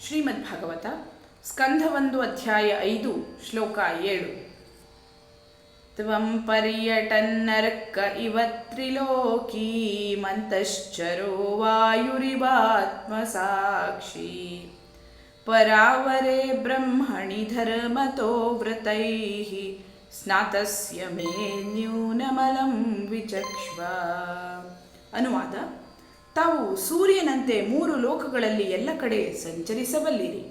ಶ್ರೀಮದ್ಭಾಗವತ ಸ್ಕಂಧ 1 ಅಧ್ಯಾಯ 5 ಶ್ಲೋಕ 7. ತ್ವಂ ಪರ್ಯಟನ್ನರ್ಕ ಇವ ತ್ರಿಲೋಕೀಮಂತಶ್ಚರೋ ವಾಯುರಿವಾತ್ಮಸಾಕ್ಷಿ ಪರಾವರೆ ಬ್ರಹ್ಮಣಿ ಧರ್ಮತೋ ವ್ರತೈಃ ಸ್ನಾತಸ್ಯ ಮೇ ನ್ಯೂನಮಲಂ ವಿಚಕ್ಷ್ವ. ಅನುವಾದ: ತಾವು ಸೂರ್ಯನಂತೆ 3 ಲೋಕಗಳಲ್ಲಿ ಎಲ್ಲ ಕಡೆ ಸಂಚರಿಸಬಲ್ಲಿರಿ.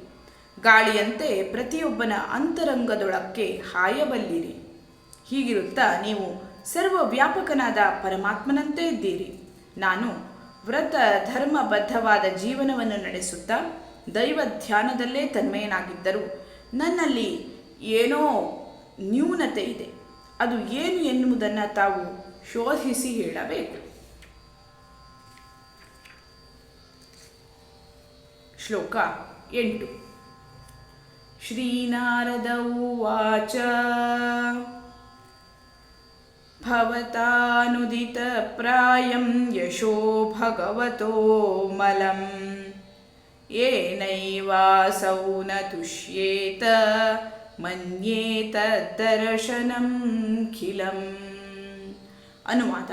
ಗಾಳಿಯಂತೆ ಪ್ರತಿಯೊಬ್ಬನ ಅಂತರಂಗದೊಳಕ್ಕೆ ಹಾಯಬಲ್ಲಿರಿ. ಹೀಗಿರುತ್ತಾ ನೀವು ಸರ್ವವ್ಯಾಪಕನಾದ ಪರಮಾತ್ಮನಂತೆ ಇದ್ದೀರಿ. ನಾನು ವ್ರತ ಧರ್ಮಬದ್ಧವಾದ ಜೀವನವನ್ನು ನಡೆಸುತ್ತಾ ದೈವ ಧ್ಯಾನದಲ್ಲೇ ತನ್ಮಯನಾಗಿದ್ದರೂ ನನ್ನಲ್ಲಿ ಏನೋ ನ್ಯೂನತೆ ಇದೆ. ಅದು ಏನು ಎನ್ನುವುದನ್ನು ತಾವು ಶೋಧಿಸಿ ಹೇಳಬೇಕು. ಶ್ಲೋಕ 8. ಶ್ರೀನಾರದ ಉವಾಚ ಭವತಾನುದಿತ ಪ್ರಾಯಂ ಯಶೋ ಭಗವತೋ ಮಲಂ ಏನೈವಾಸೌ ನ ತುಷ್ಯೇತ ಮನ್ಯೇತ ದರ್ಶನಂ ಖಿಲಂ. ಅನುವಾದ: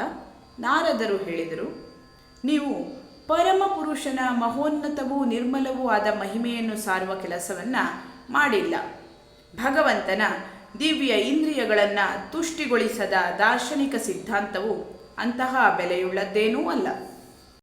ನಾರದರು ಹೇಳಿದರು, ನೀವು ಪರಮಪುರುಷನ ಮಹೋನ್ನತವೂ ನಿರ್ಮಲವೂ ಆದ ಮಹಿಮೆಯನ್ನು ಸಾರುವ ಕೆಲಸವನ್ನು ಮಾಡಿಲ್ಲ. ಭಗವಂತನ ದಿವ್ಯ ಇಂದ್ರಿಯಗಳನ್ನು ತುಷ್ಟಿಗೊಳಿಸದ ದಾರ್ಶನಿಕ ಸಿದ್ಧಾಂತವು ಅಂತಹ ಬೆಲೆಯುಳ್ಳದ್ದೇನೂ ಅಲ್ಲ.